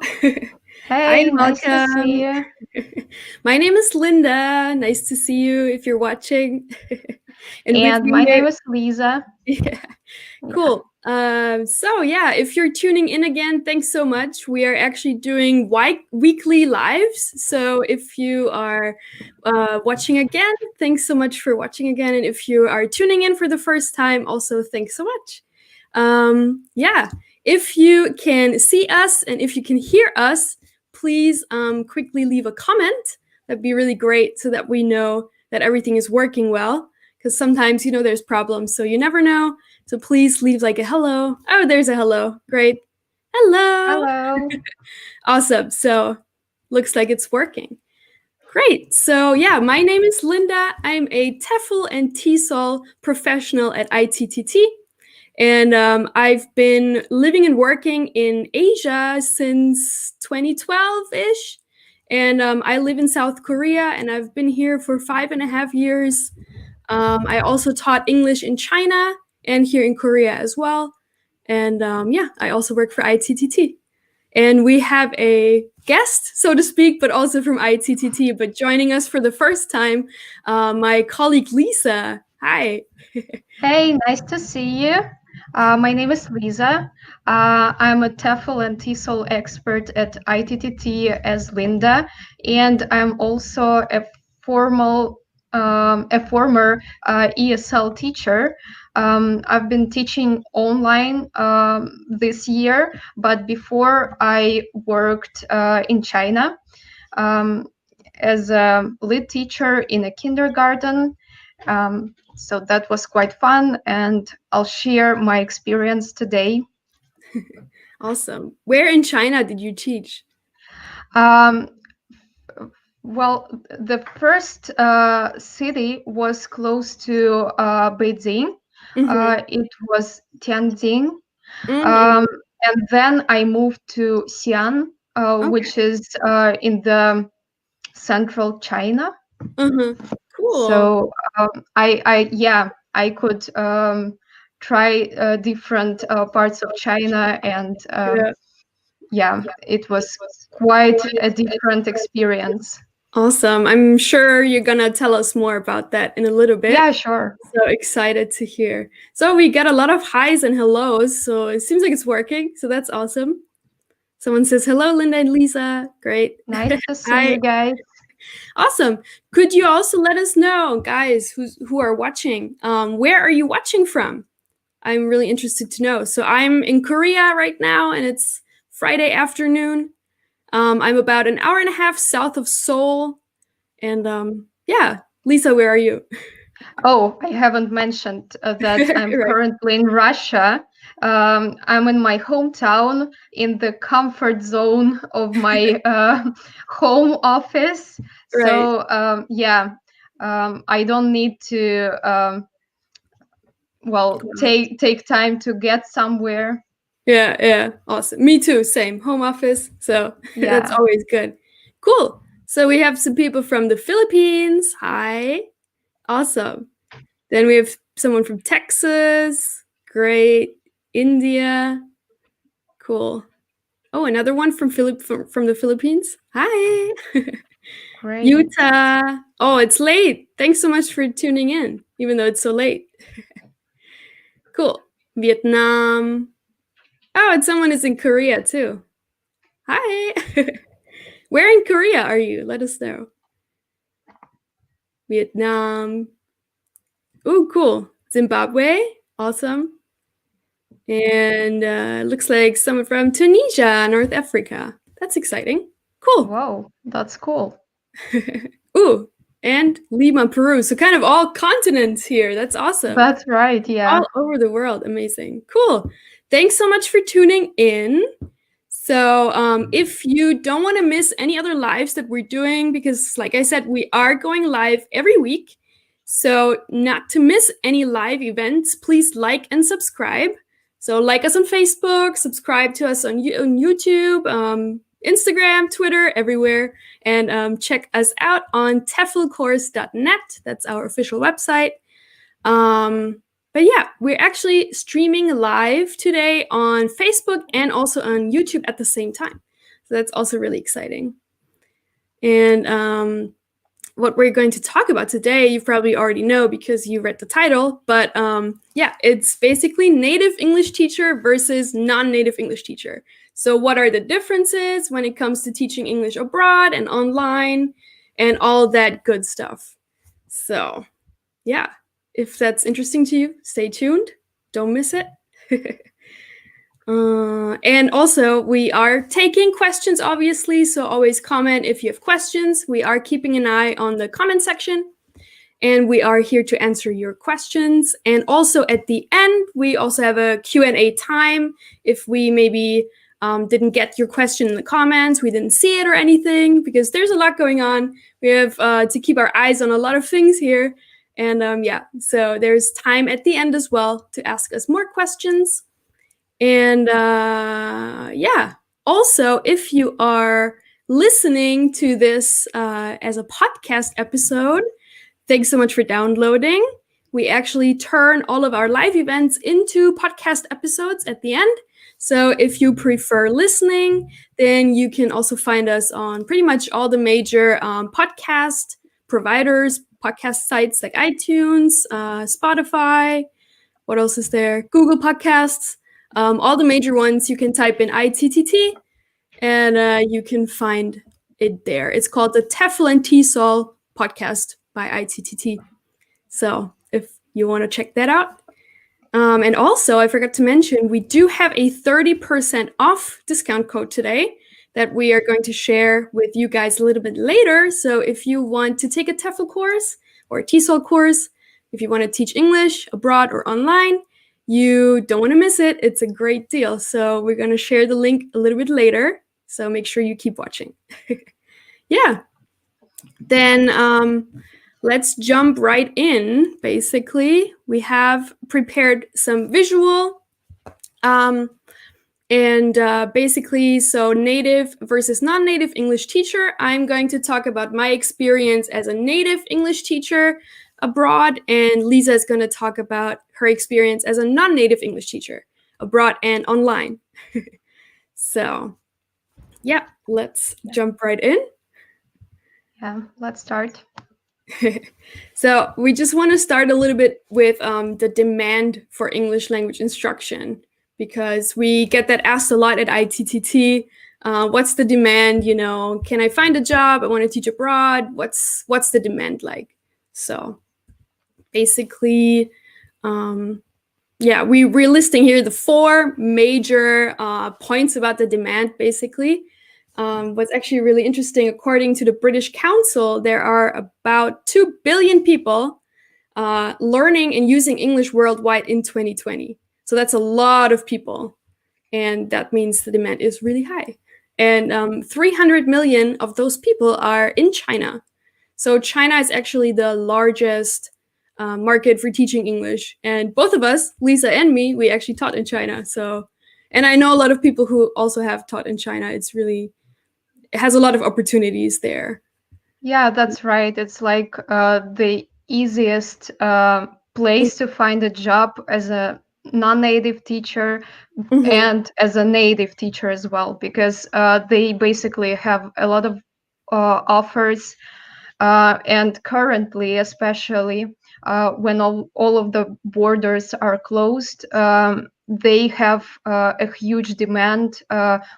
Hello. Hi, Hey, and nice to see welcome. you. My name is Linda. Nice to see you if you're watching. And with And me my here, name is Liza. yeah, Yeah. cool. So yeah, if you're tuning in again, thanks so much. We are actually doing weekly lives. So if you are watching again, thanks so much for watching again. And if you are tuning in for the first time, also thanks so much. Yeah, if you can see us and if you can hear us, please quickly leave a comment. That'd be really great so that we know that everything is working well. Because sometimes, there's problems, so you never know. So please leave like a hello. Oh, there's a hello. Great. Hello. Hello. Awesome. So looks like it's working. Great. So yeah, my name is Linda. I'm a TEFL and TESOL professional at ITTT. And I've been living and working in Asia since 2012-ish. And I live in South Korea, and I've been here for 5.5 years. I also taught English in China and here in Korea as well. And yeah, I also work for ITTT. And we have a guest, so to speak, but also from ITTT. But joining us for the first time, my colleague Lisa. Hi. Hey, nice to see you. My name is Liza. I'm a TEFL and TESOL expert at ITTT as Linda, and I'm also formal, a former ESL teacher. I've been teaching online this year, but before I worked in China as a lead teacher in a kindergarten. So that was quite fun, and I'll share my experience today. Awesome. Where in China did you teach? Um, well, the first city was close to Beijing. Mm-hmm. It was Tianjin. Mm-hmm. Um, and then I moved to Xi'an, Okay. which is in the central China. Uh-huh. Cool. So I could try different parts of China, and Yeah. yeah, it was quite a different experience. Awesome. I'm sure you're gonna tell us more about that in a little bit. Yeah, sure. So excited to hear. So we got a lot of highs and hellos, so it seems like it's working. So that's awesome. Someone says hello, Linda and Lisa. Great. Nice to see Hi. you guys. Awesome. Could you also let us know, guys, who are watching? Where are you watching from? I'm really interested to know. So I'm in Korea right now, and it's Friday afternoon. I'm about an hour and a half south of Seoul. And yeah, Lisa, where are you? Oh, I haven't mentioned that I'm Right, currently in Russia. I'm in my hometown, in the comfort zone of my home office. right. So yeah, I don't need to take time to get somewhere. Yeah, yeah, awesome. Me too, same. Home office, so that's Yeah. always good. Cool. So we have some people from the Philippines. Hi. Awesome. Then we have someone from Texas. Great. India. Cool. Oh, another one from the Philippines. Hi. Great. Utah. Oh, it's late. Thanks so much for tuning in, even though it's so late. Cool. Vietnam. Oh, and someone is in Korea too. Hi. Where in Korea are you? Let us know. Vietnam. Oh, cool. Zimbabwe. Awesome. And looks like someone from Tunisia, North Africa. That's exciting. Cool. Whoa, that's cool. Ooh, and Lima, Peru. So kind of all continents here. That's awesome. That's right. All Yeah. over the world. Amazing. Cool. Thanks so much for tuning in. So if you don't want to miss any other lives that we're doing, because like I said, we are going live every week. So not to miss any live events, please like and subscribe. So like us on Facebook, subscribe to us on YouTube, Instagram, Twitter, everywhere. And check us out on teflcourse.net. That's our official website. But yeah, we're actually streaming live today on Facebook and also on YouTube at the same time. So that's also really exciting. And what we're going to talk about today, you probably already know because you read the title, but yeah, it's basically native English teacher versus non-native English teacher. So what are the differences when it comes to teaching English abroad and online and all that good stuff? So yeah, if that's interesting to you, stay tuned. Don't miss it. And also, we are taking questions, obviously, so always comment if you have questions. We are keeping an eye on the comment section, and we are here to answer your questions. And also, at the end, we also have a Q&A time. If we maybe didn't get your question in the comments, we didn't see it or anything, because there's a lot going on. We have to keep our eyes on a lot of things here. And yeah, so there's time at the end as well to ask us more questions. And yeah, also, if you are listening to this as a podcast episode, thanks so much for downloading. We actually turn all of our live events into podcast episodes at the end. So if you prefer listening, then you can also find us on pretty much all the major podcast providers, podcast sites like iTunes, Spotify. What else is there? Google Podcasts. All the major ones, you can type in ITTT and you can find it there. It's called the TEFL and TESOL podcast by ITTT. So if you want to check that out. And also, I forgot to mention, we do have a 30% off discount code today that we are going to share with you guys a little bit later. So if you want to take a TEFL course or a TESOL course, if you want to teach English abroad or online, you don't want to miss it. It's a great deal. So we're going to share the link a little bit later. So make sure you keep watching. Yeah. Then let's jump right in. Basically, we have prepared some visual. Basically, so native versus non-native English teacher. I'm going to talk about my experience as a native English teacher abroad, and Liza is going to talk about her experience as a non-native English teacher abroad and online. So, yeah, let's jump right in. Yeah, let's start. So we just want to start a little bit with the demand for English language instruction, because we get that asked a lot at ITTT. What's the demand? You know, can I find a job? I want to teach abroad. What's the demand like? So basically, yeah, we're listing here the 4 major points about the demand, basically. What's actually really interesting, according to the British Council, there are about 2 billion people learning and using English worldwide in 2020. So that's a lot of people. And that means the demand is really high. And 300 million of those people are in China. So China is actually the largest market for teaching English. And both of us, Liza and me, we actually taught in China. So, and I know a lot of people who also have taught in China. It has a lot of opportunities there. Yeah, that's right. It's like the easiest place to find a job as a non-native teacher and as a native teacher as well, because they basically have a lot of offers. And currently, especially when all of the borders are closed, they have a huge demand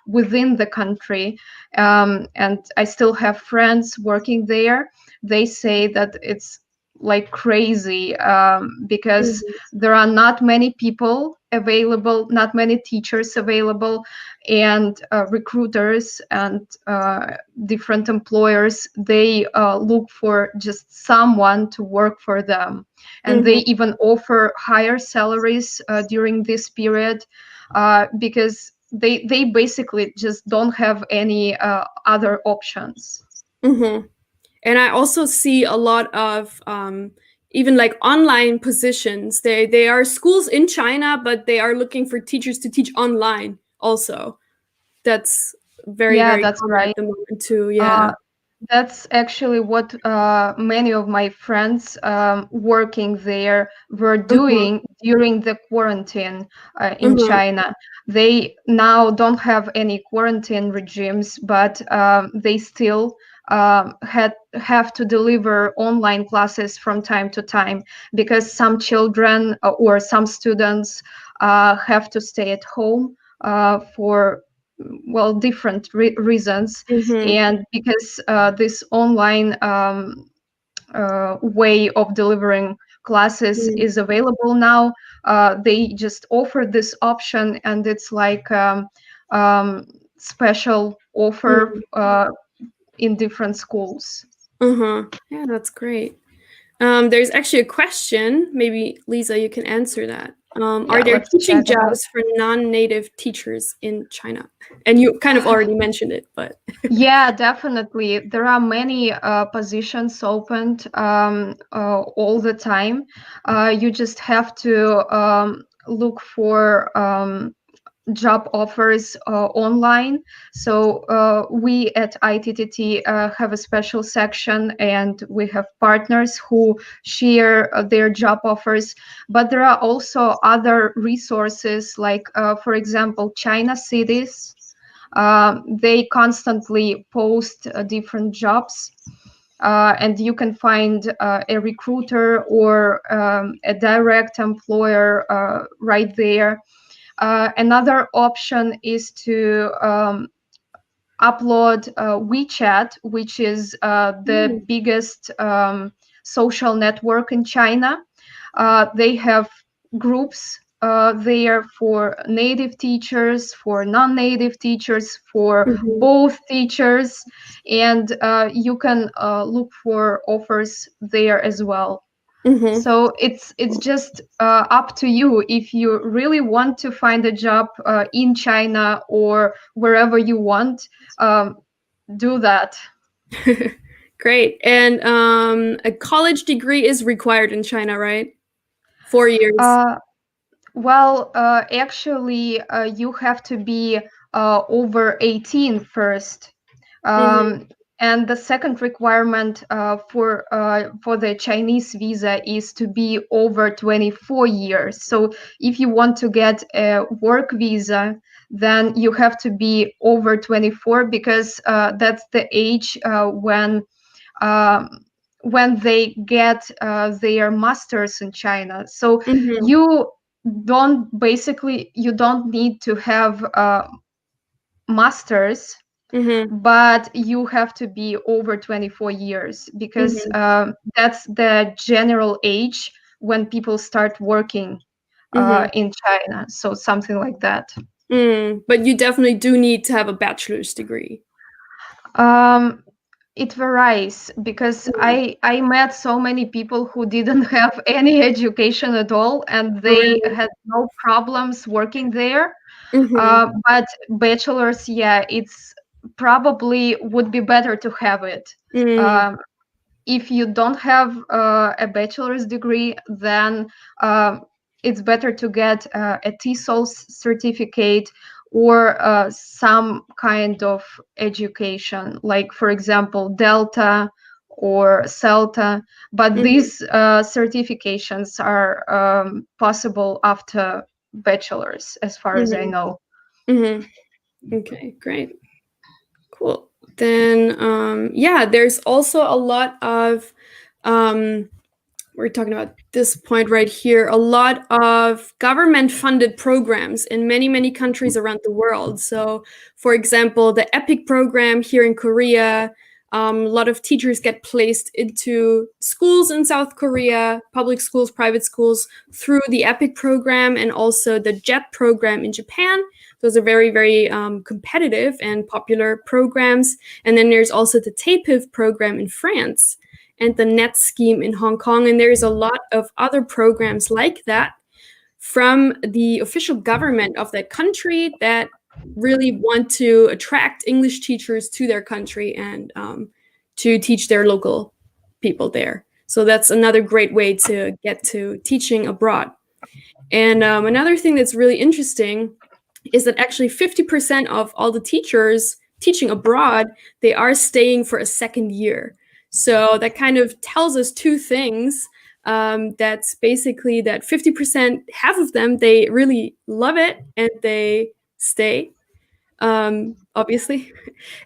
within the country. And I still have friends working there. They say that it's like crazy because there are not many people available, not many teachers available, and recruiters and different employers, they look for just someone to work for them, and they even offer higher salaries during this period because they basically just don't have any other options. And I also see a lot of even like online positions. They are schools in China, but they are looking for teachers to teach online also. That's very, very That's common right. at the moment too. Yeah. That's actually what many of my friends working there were Uh-huh. doing during the quarantine in Uh-huh. China. They now don't have any quarantine regimes, but they still have to deliver online classes from time to time because some children or some students have to stay at home for well different reasons, Mm-hmm. and because this online way of delivering classes is available now, they just offer this option, and it's like um, special offer Mm-hmm. in different schools. Uh-huh. Yeah, that's great. There's actually a question. Maybe Lisa, you can answer that. Are Yeah, there let's teaching check it out. jobs for non-native teachers in China? And you kind of already mentioned it, but Yeah, definitely. There are many positions opened all the time. You just have to look for job offers online. So we at ITTT have a special section, and we have partners who share their job offers. But there are also other resources, like, for example, China Cities. They constantly post different jobs, and you can find a recruiter or a direct employer right there. Another option is to upload WeChat, which is the Mm, biggest social network in China. They have groups there for native teachers, for non-native teachers, for mhm, both teachers, and you can look for offers there as well. mhm, So it's just up to you if you really want to find a job in China or wherever you want. Um, do that. great. And a college degree is required in China, right? 4 years. Uh, actually, you have to be over 18 first. Mhm, Um, and the second requirement for the Chinese visa is to be over 24 years. So if you want to get a work visa, then you have to be over 24, because that's the age um, when they get their masters in China. So mhm, you you don't need to have masters, mhm, but you have to be over 24 years, because mhm, that's the general age when people start working mhm. in China. So something like that. But you definitely do need to have a bachelor's degree. Um, it varies, because Mm. I met so many people who didn't have any education at all, and Oh, they really? had no problems working there. Mhm, But bachelor's, yeah, it's probably would be better to have it. mm, Um, if you don't have a bachelor's degree, then um, it's better to get a TESOL certificate, or some kind of education, like, for example, Delta or CELTA. But mhm, these certifications are possible after bachelor's, as far as I mhm, know. mhm. Okay, great. Cool. Then, yeah, there's also a lot of, um, we're talking about this point right here, a lot of government funded programs in many, many countries around the world. So, for example, the EPIC program here in Korea, a lot of teachers get placed into schools in South Korea, public schools, private schools, through the EPIC program, and also the JET program in Japan. Those are very, very competitive and popular programs. And then there's also the TEPIV program in France and the NET scheme in Hong Kong. And there's a lot of other programs like that from the official government of that country that really want to attract English teachers to their country and to teach their local people there. So that's another great way to get to teaching abroad. And another thing that's really interesting is that actually 50% of all the teachers teaching abroad, they are staying for a second year. So that kind of tells us two things. That's basically that 50%, half of them, they really love it and they stay, obviously.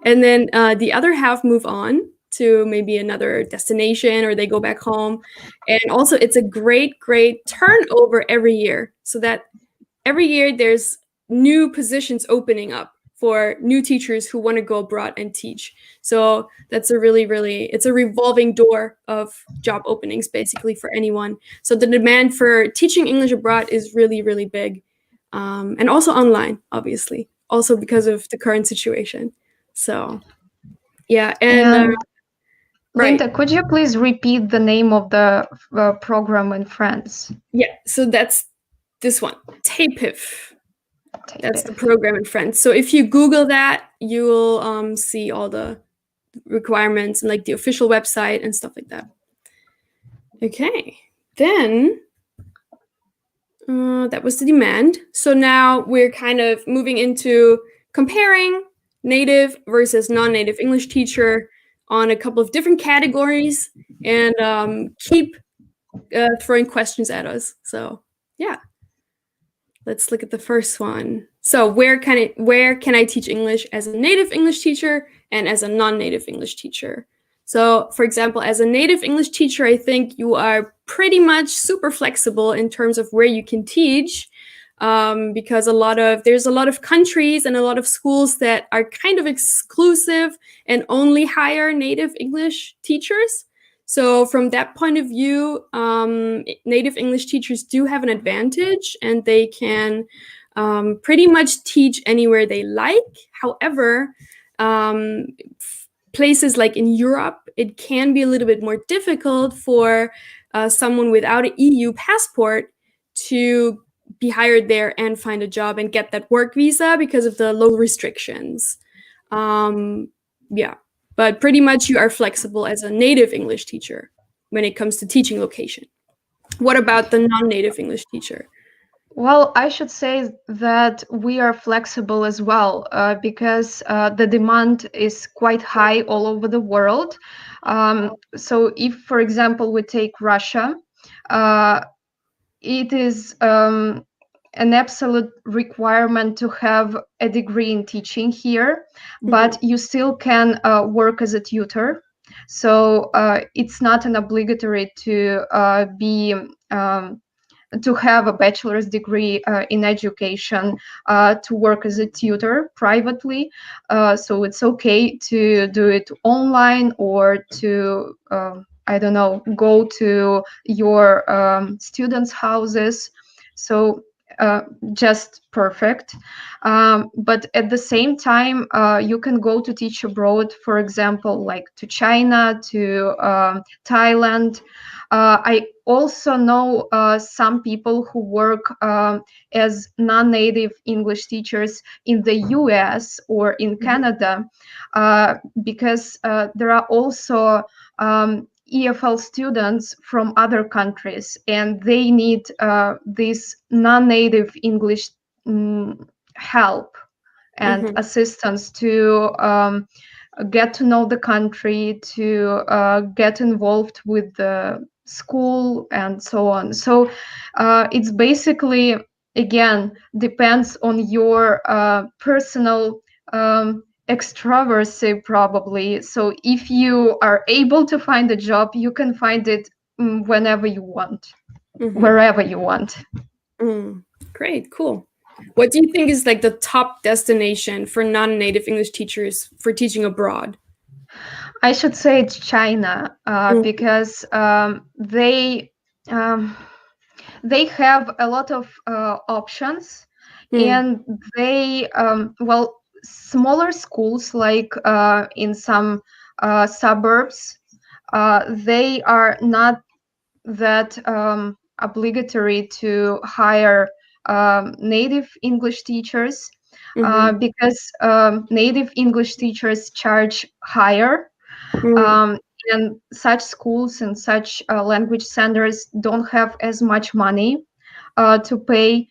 And then the other half move on to maybe another destination or they go back home. And also, it's a great, great turnover every year. So that every year there's new positions opening up for new teachers who want to go abroad and teach. So that's a really, really, it's a revolving door of job openings basically for anyone. So the demand for teaching English abroad is really, really big. And also online, obviously, also because of the current situation. So yeah, and right. Linda, could you please repeat the name of the program in France? Yeah, so that's this one, TEPIF. That's the program in France. So if you Google that, you will see all the requirements and like the official website and stuff like that. Okay, then that was the demand. So now we're kind of moving into comparing native versus non-native English teacher on a couple of different categories and keep throwing questions at us. So yeah. Let's look at the first one. So where can I teach English as a native English teacher and as a non-native English teacher? So for example, as a native English teacher, I think you are pretty much super flexible in terms of where you can teach, because there's a lot of countries and a lot of schools that are kind of exclusive and only hire native English teachers. So from that point of view, native English teachers do have an advantage and they can pretty much teach anywhere they like. However, places like in Europe, it can be a little bit more difficult for someone without an EU passport to be hired there and find a job and get that work visa because of the local restrictions. Yeah. But pretty much you are flexible as a native English teacher when it comes to teaching location. What about the non-native English teacher? Well, I should say that we are flexible as well, because the demand is quite high all over the world. So if, for example, we take Russia, it is an absolute requirement to have a degree in teaching here, but you still can work as a tutor. So it's not an obligatory to be to have a bachelor's degree in education to work as a tutor privately. So it's okay to do it online or to I don't know, go to your students' houses. So just perfect. But at the same time, you can go to teach abroad, for example, like to China, to Thailand. I also know some people who work as non-native English teachers in the US or in Canada, because there are also EFL students from other countries, and they need this non-native English help and assistance to get to know the country, to get involved with the school and so on. So it's basically, again, depends on your personal extroversy probably. So if you are able to find a job, you can find it whenever you want, wherever you want. Great, cool. What do you think is like the top destination for non-native English teachers for teaching abroad? I should say it's China, because they have a lot of options, and they well, smaller schools like in some suburbs, they are not that obligatory to hire native English teachers, because native English teachers charge higher. And such schools and such language centers don't have as much money to pay.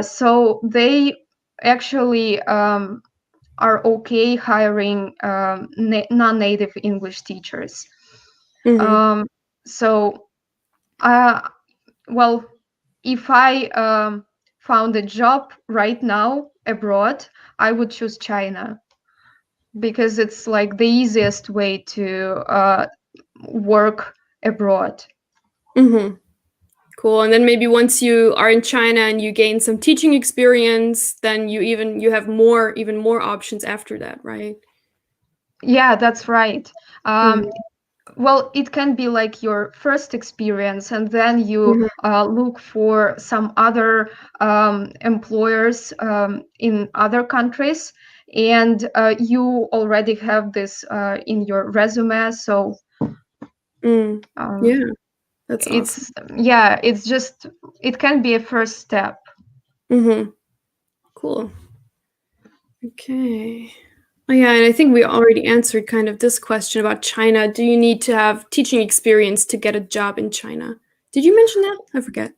So they actually are okay hiring non-native English teachers. Mm-hmm. So, well, if I found a job right now abroad, I would choose China because it's like the easiest way to work abroad. Mm-hmm. Cool. And then maybe once you are in China and you gain some teaching experience, then you have even more options after that, right? Yeah, that's right. Mm-hmm. Well, it can be like your first experience, and then you Mm-hmm. look for some other employers in other countries, and you already have this in your resume. So Mm. um, Yeah, that's awesome. it's just it can be a first step. Mm-hmm. Cool. Okay. Oh, yeah, and I think we already answered kind of this question about China. Do you need to have teaching experience to get a job in China? Did you mention that? I forget.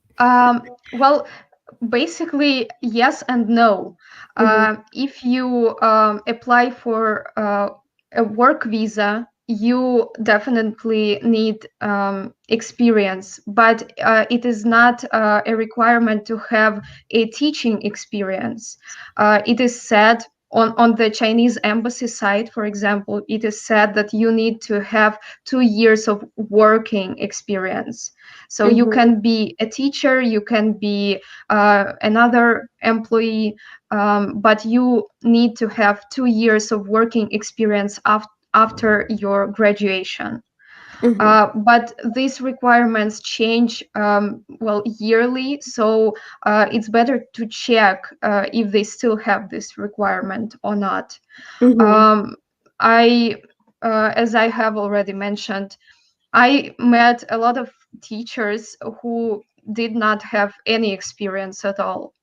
Well, basically, yes and no. Mm-hmm. If you apply for a work visa, you definitely need experience, but it is not a requirement to have a teaching experience. It is said on the Chinese embassy site, for example, it is said that you need to have 2 years of working experience. So you Mm-hmm. can be a teacher, you can be another employee, but you need to have 2 years of working experience after your graduation. Mm-hmm. But these requirements change well yearly, so it's better to check if they still have this requirement or not. Mm-hmm. Um, I, as I have already mentioned, I met a lot of teachers who did not have any experience at all.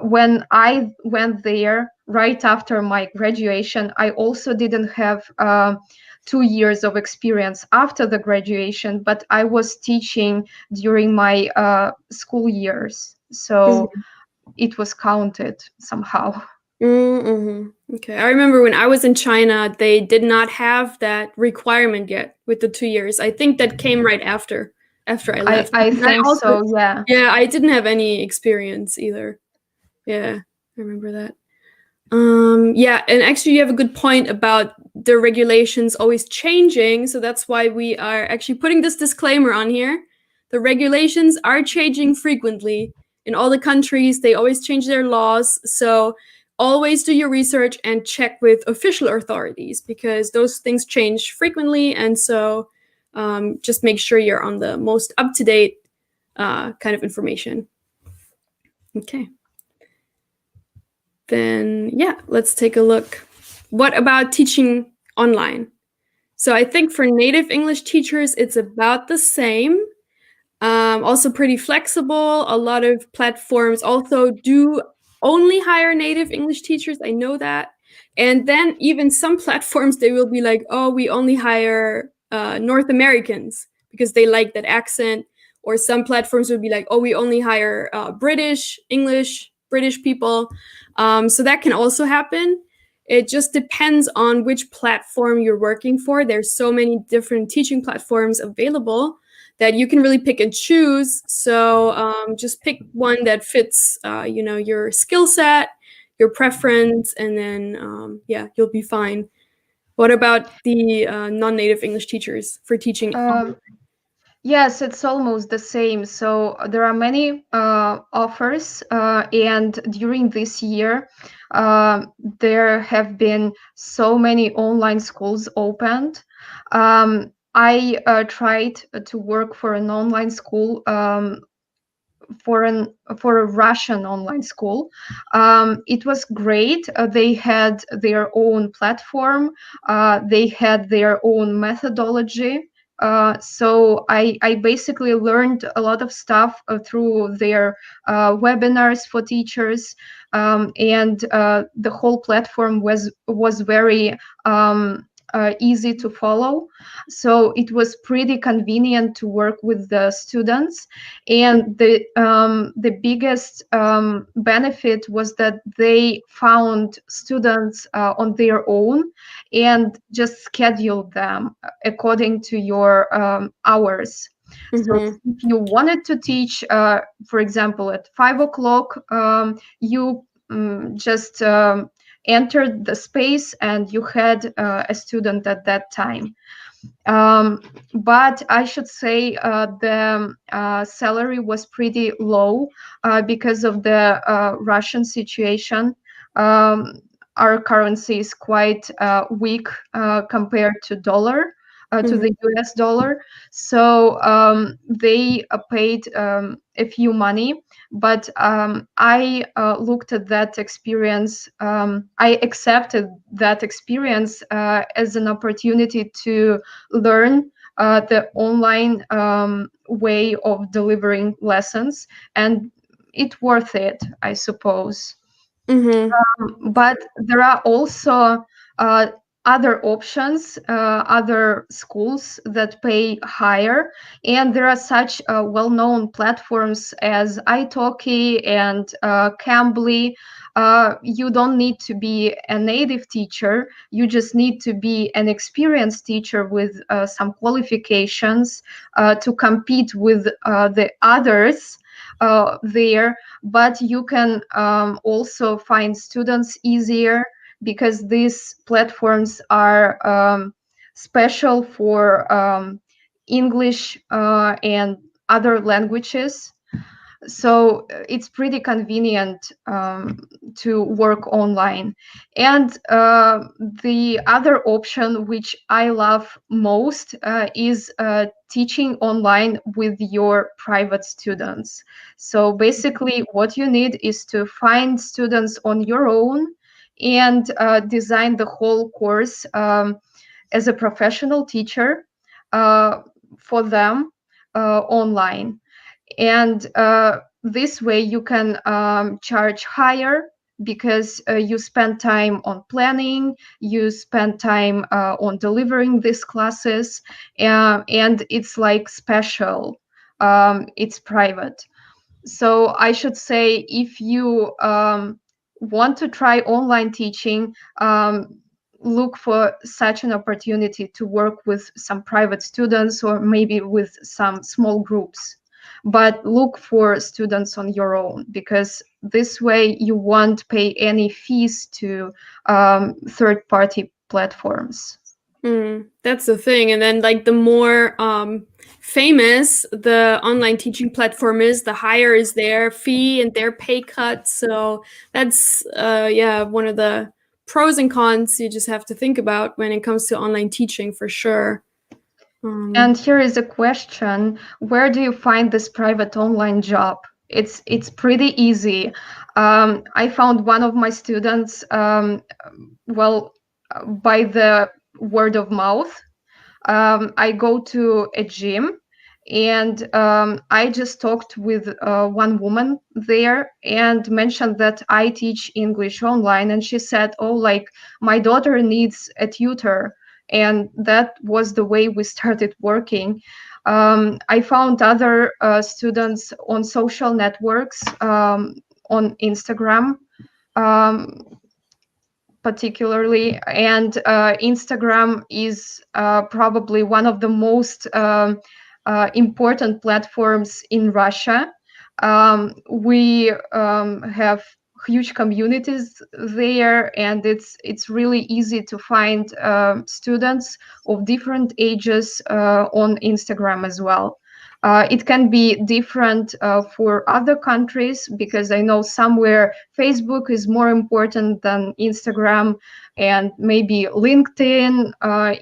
When I went there right after my graduation, I also didn't have 2 years of experience after the graduation, but I was teaching during my school years. So Mm-hmm. it was counted somehow. Mm-hmm. Okay. I remember when I was in China, they did not have that requirement yet with the 2 years. I think that came right after I left. I And I think also, so, yeah. yeah, I didn't have any experience either. Yeah, I remember that. Yeah, and actually, you have a good point about the regulations always changing. So that's why we are actually putting this disclaimer on here. The regulations are changing frequently in all the countries. They always change their laws. So always do your research and check with official authorities because those things change frequently. And so just make sure you're on the most up to date kind of information. Okay. Then yeah, let's take a look. What about teaching online? So I think for native English teachers, it's about the same. Also pretty flexible. A lot of platforms also do only hire native English teachers. I know that. And then even some platforms, they will be like, oh, we only hire North Americans because they like that accent. Or some platforms would be like, oh, we only hire British people. So that can also happen. It just depends on which platform you're working for. There's so many different teaching platforms available that you can really pick and choose. So just pick one that fits, your skill set, your preference, and then yeah, you'll be fine. What about the non-native English teachers for teaching? Um, Yes, it's almost the same. So there are many offers, and during this year, there have been so many online schools opened. I tried to work for an online school for a Russian online school. It was great. They had their own platform. They had their own methodology. So I basically learned a lot of stuff through their webinars for teachers, and the whole platform was very easy to follow. So it was pretty convenient to work with the students. And the biggest benefit was that they found students on their own and just scheduled them according to your hours. So Mm-hmm. if you wanted to teach, for example, at 5 o'clock, you just entered the space and you had a student at that time. But I should say the salary was pretty low because of the Russian situation. Um, our currency is quite weak compared to dollar, to the US dollar. So they paid a few money, but I looked at that experience. I accepted that experience as an opportunity to learn the online way of delivering lessons, and it's worth it, I suppose. Mm-hmm. But there are also uh, other options, other schools that pay higher, and there are such well-known platforms as italki and Cambly. You don't need to be a native teacher, you just need to be an experienced teacher with some qualifications to compete with the others there. But you can also find students easier because these platforms are special for English and other languages. So it's pretty convenient to work online. And the other option, which I love most, is teaching online with your private students. So basically, what you need is to find students on your own and design the whole course as a professional teacher uh, for them online. And this way you can charge higher because you spend time on planning, you spend time on delivering these classes, and it's like special, it's private. So I should say, if you want to try online teaching, look for such an opportunity to work with some private students or maybe with some small groups. But look for students on your own, because this way you won't pay any fees to third-party platforms. That's the thing. And then like the more famous the online teaching platform is, the higher is their fee and their pay cut. So that's yeah, one of the pros and cons you just have to think about when it comes to online teaching for sure. And here is a question: where do you find this private online job? It's pretty easy. I found one of my students, well, by the word of mouth. I go to a gym, and I just talked with one woman there and mentioned that I teach English online, and she said, "Oh, like my daughter needs a tutor," and that was the way we started working. I found other students on social networks, on Instagram. Um, Particularly, and Instagram is probably one of the most important platforms in Russia. We have huge communities there, and it's really easy to find students of different ages on Instagram as well. It can be different for other countries, because I know somewhere Facebook is more important than Instagram, and maybe LinkedIn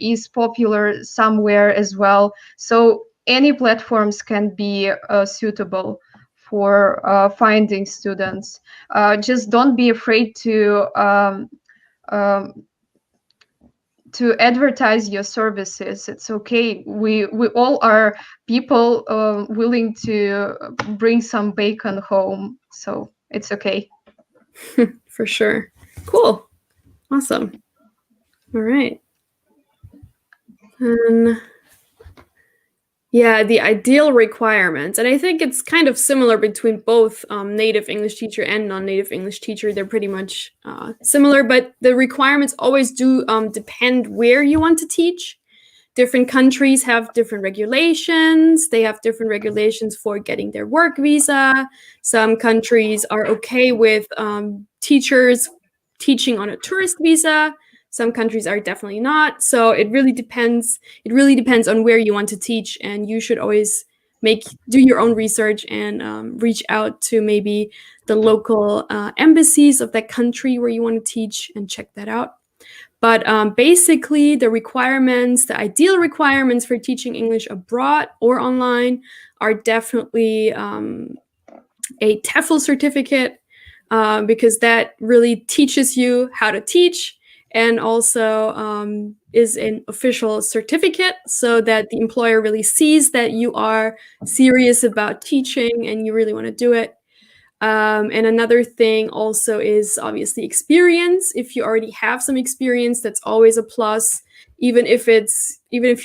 is popular somewhere as well. So any platforms can be suitable for finding students. Just don't be afraid um, to advertise your services. It's okay. We all are people willing to bring some bacon home, so it's okay. For sure. Cool. Awesome. All right. And yeah, the ideal requirements. And I think it's kind of similar between both native English teacher and non-native English teacher. They're pretty much similar, but the requirements always do depend where you want to teach. Different countries have different regulations. They have different regulations for getting their work visa. Some countries are okay with teachers teaching on a tourist visa. Some countries are definitely not. So it really depends. It really depends on where you want to teach, and you should always do your own research and reach out to maybe the local embassies of that country where you want to teach and check that out. But basically, the requirements, the ideal requirements for teaching English abroad or online are definitely a TEFL certificate, because that really teaches you how to teach, and also is an official certificate so that the employer really sees that you are serious about teaching and you really want to do it. And another thing also is obviously experience. If you already have some experience, that's always a plus. Even if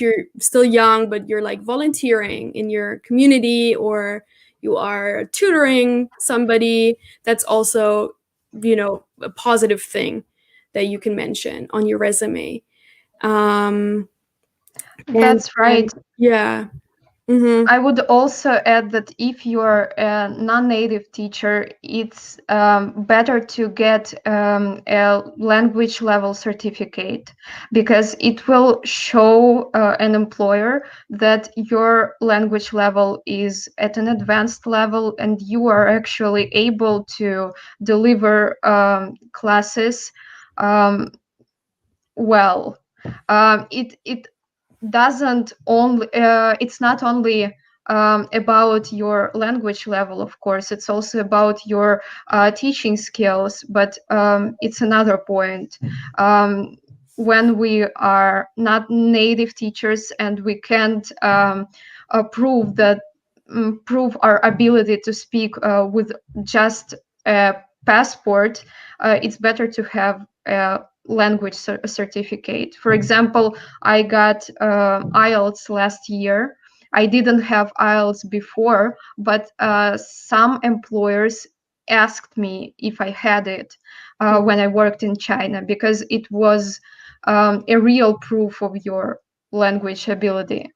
you're still young, but you're like volunteering in your community or you are tutoring somebody, that's also, a positive thing that you can mention on your resume. That's right. Yeah. Mm-hmm. I would also add that if you're a non-native teacher, it's better to get a language level certificate, because it will show an employer that your language level is at an advanced level and you are actually able to deliver classes well. It doesn't only it's not only about your language level, of course, it's also about your teaching skills, but it's another point. When we are not native teachers and we can't prove that prove our ability to speak with just a passport, it's better to have a language certificate. For example, I got IELTS last year. I didn't have IELTS before, but some employers asked me if I had it when I worked in China, because it was a real proof of your language ability.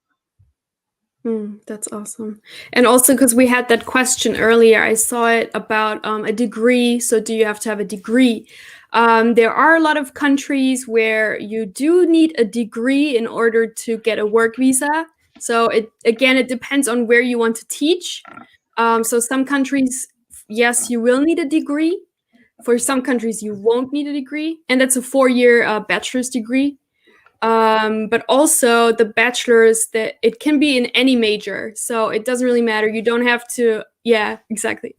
That's awesome. And also, because we had that question earlier, I saw it about a degree. So do you have to have a degree? There are a lot of countries where you do need a degree in order to get a work visa. So it depends on where you want to teach. So some countries, yes, you will need a degree. For some countries, you won't need a degree. And that's a 4-year bachelor's degree. But also the bachelor's, that it can be in any major, so it doesn't really matter. You don't have to. Yeah, exactly.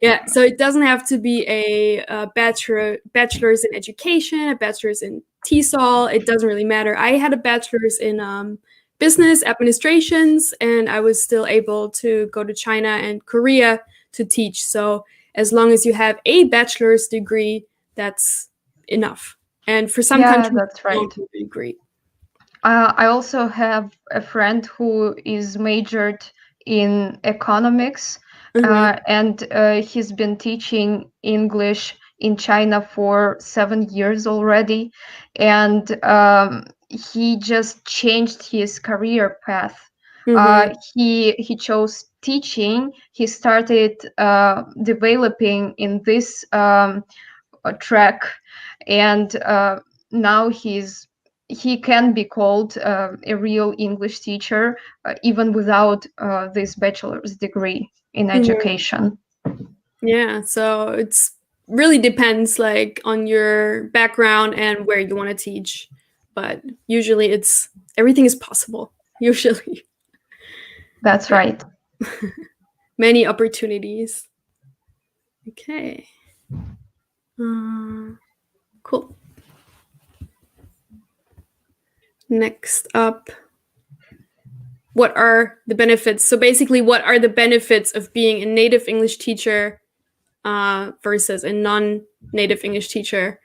Yeah, so it doesn't have to be a bachelor's in education, a bachelor's in TESOL. It doesn't really matter. I had a bachelor's in business administrations, and I was still able to go to China and Korea to teach. So as long as you have a bachelor's degree, that's enough. And for some countries, That's right. don't really agree. I also have a friend who is majored in economics, and he's been teaching English in China for 7 years already, and he just changed his career path. He chose teaching. He started developing in this track, and now he can be called a real English teacher, even without this bachelor's degree in education. Yeah, so it's really depends like on your background and where you want to teach, but usually everything is possible. Usually, That's right. many opportunities. Okay. Cool. Next up, what are the benefits? So basically, what are the benefits of being a native English teacher versus a non-native English teacher?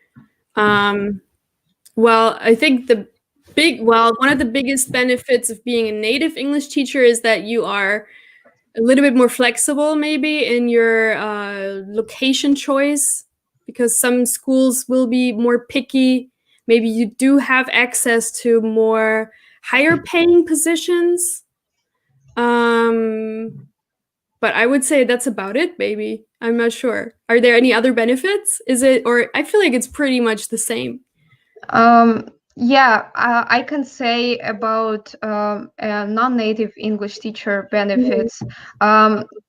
Well, I think One of the biggest benefits of being a native English teacher is that you are a little bit more flexible maybe in your location choice, because some schools will be more picky. Maybe you do have access to more higher paying positions. But I would say that's about it, maybe. I'm not sure. Are there any other benefits? Is it, or I feel like it's pretty much the same. Yeah, I can say about a non-native English teacher benefits.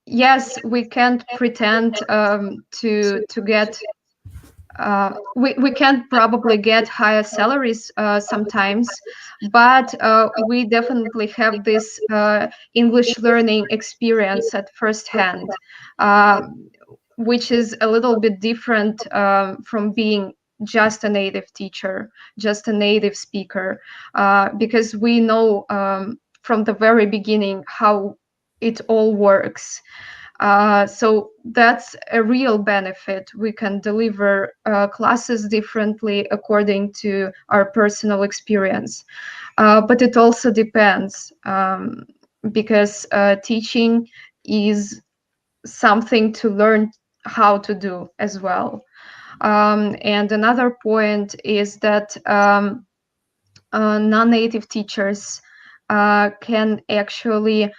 Yes, we can't pretend to get. We can probably get higher salaries sometimes, but we definitely have this English learning experience at first hand, uh, which is a little bit different from being just a native teacher, just a native speaker, because we know from the very beginning how it all works. So that's a real benefit. We can deliver classes differently according to our personal experience. But it also depends, because teaching is something to learn how to do as well. And another point is that non-native teachers can actually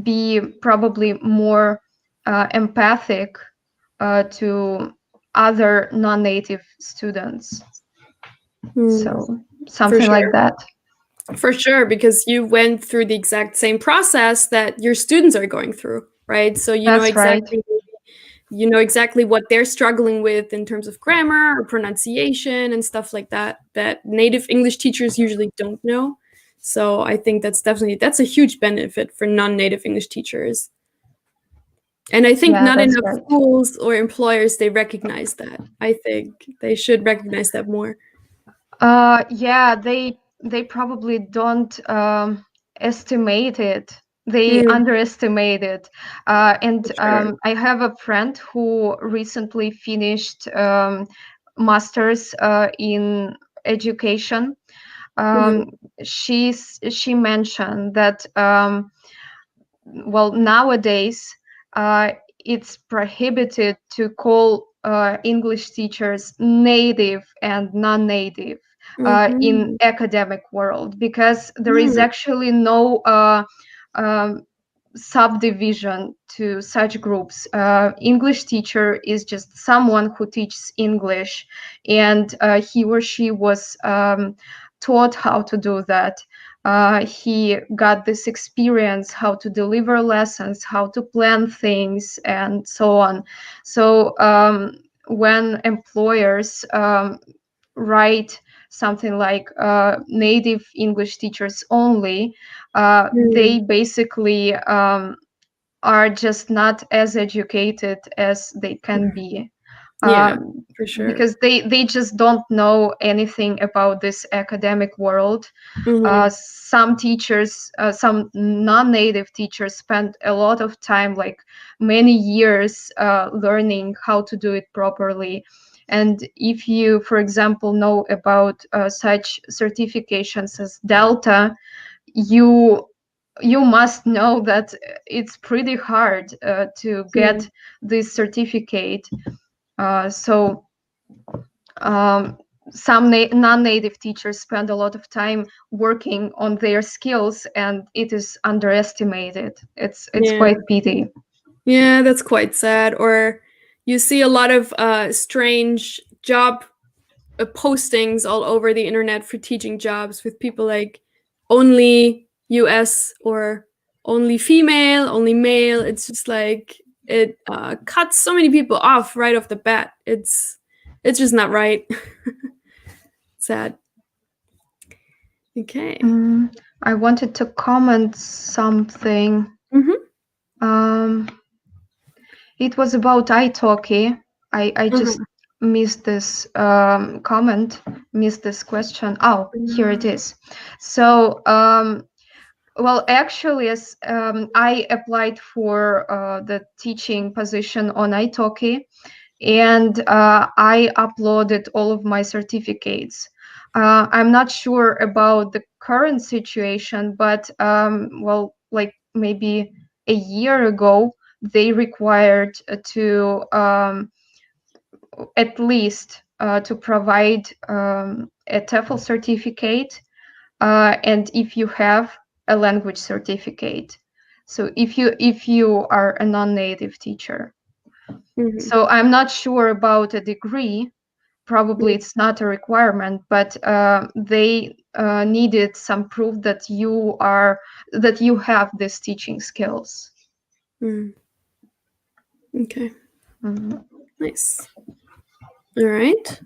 be probably more empathic to other non-native students. So For something sure. like that. For sure, because you went through the exact same process that your students are going through, right? So That's right. you know exactly what they're struggling with in terms of grammar or pronunciation and stuff like that, that native English teachers usually don't know. So I think that's a huge benefit for non-native English teachers. And I think Yeah, not that's enough right. schools or employers, they recognize that. I think they should recognize that more. Yeah, they probably don't estimate it. They Mm, underestimate it. And for sure. I have a friend who recently finished masters in education. Mhm. She mentioned that well, nowadays it's prohibited to call English teachers native and non-native in Mhm. academic world, because there is Mm, actually no um, subdivision to such groups. English teacher is just someone who teaches English, and he or she was taught how to do that. He got this experience how to deliver lessons, how to plan things, and so on. So when employers write something like native English teachers only, they mm. basically are just not as educated as they can be, Yeah, um, for sure. because they just don't know anything about this academic world. Mhm. Some teachers, some non-native teachers spend a lot of time, like many years, learning how to do it properly. And if you, for example, know about such certifications as Delta, you you must know that it's pretty hard to Yeah. get this certificate. So um, some non-native teachers spend a lot of time working on their skills, and it is underestimated. It's Yeah. quite pity. Yeah, that's quite sad. Or you see a lot of strange job postings all over the internet for teaching jobs with people like only US or only female, only male. It's just like it cuts so many people off right off the bat. It's just not right. Sad. Okay. I wanted to comment something. Mm-hmm. Um, it was about italki. I just Uh-huh. missed this comment, missed this question. Oh, here it is. So well, actually, as I applied for the teaching position on italki, and I uploaded all of my certificates. I'm not sure about the current situation, but well, like maybe a year ago, they required to at least to provide a TEFL certificate, and if you have a language certificate. So if you are a non-native teacher. Mhm. So I'm not sure about a degree. Probably it's not a requirement, but they needed some proof that you have these teaching skills. Mm. Okay, Mhm. nice. All right,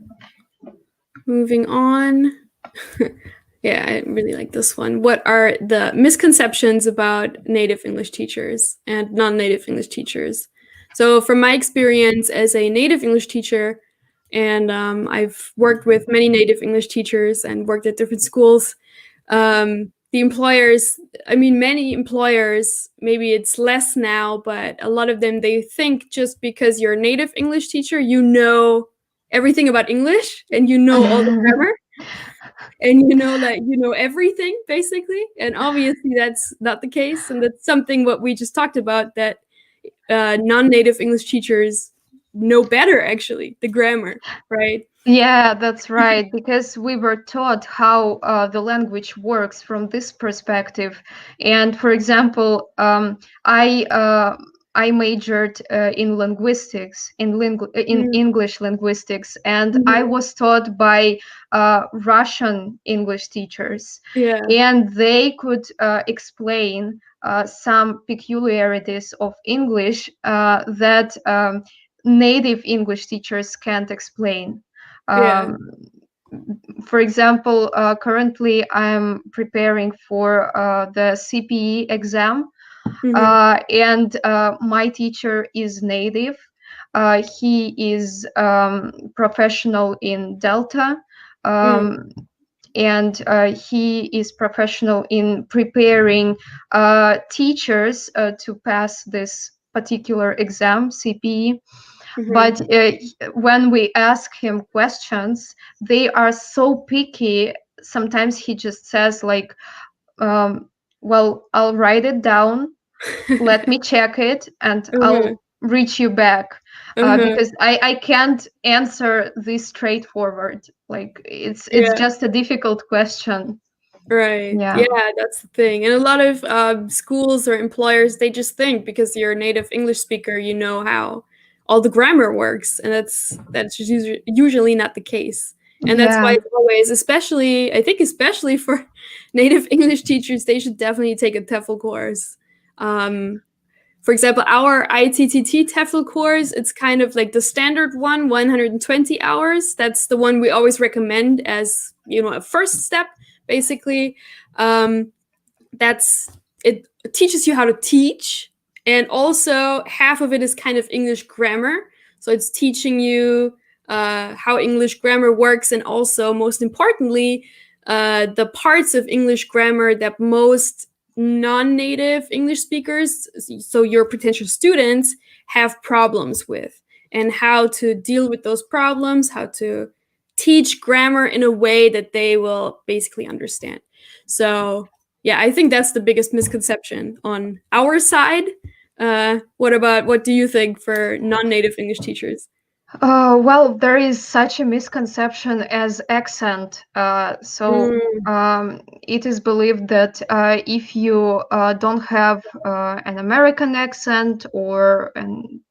moving on. Yeah, I really like this one. What are the misconceptions about native English teachers and non-native English teachers? So, from my experience as a native English teacher, and I've worked with many native English teachers and worked at different schools, the employers, I mean, many employers, maybe it's less now, but a lot of them, they think just because you're a native English teacher, you know everything about English and you know all the grammar and you know that you know everything basically, and obviously that's not the case, and that's something what we just talked about, that non-native English teachers know better actually the grammar, right? Yeah, that's right. Because we were taught how the language works from this perspective. And for example, I majored in linguistics, in Mm, English linguistics, and I mhm. was taught by Russian English teachers, Yeah, and they could explain some peculiarities of English that native English teachers can't explain. yeah. um, for example, currently I'm preparing for the CPE exam, Hmm. and my teacher is native. He is professional in Delta, Mm, um, and he is professional in preparing teachers to pass this particular exam, CPE. hmm. But when we ask him questions, they are so picky. Sometimes he just says like, well, I'll write it down, let me check it, and Uh-huh, I'll reach you back, uh-huh. because I can't answer this straightforward. Like it's Yeah. just a difficult question. Right. Yeah. Yeah, that's the thing. And a lot of schools or employers, they just think because you're a native English speaker, you know how all the grammar works, and that's just usually not the case. And that's why Yeah. it's always, especially, I think, especially for native English teachers, they should definitely take a TEFL course. Um, for example, our ITTT TEFL course, it's kind of like the standard one, 120 hours. That's the one we always recommend as, a first step, basically. Um, that's it teaches you how to teach, and also half of it is kind of English grammar. So it's teaching you how English grammar works, and also, most importantly, the parts of English grammar that most non-native English speakers, so your potential students, have problems with, and how to deal with those problems, how to teach grammar in a way that they will basically understand. So yeah, I think that's the biggest misconception on our side. What do you think for non-native English teachers? Well, there is such a misconception as accent. Mm, It is believed that if you don't have an American accent or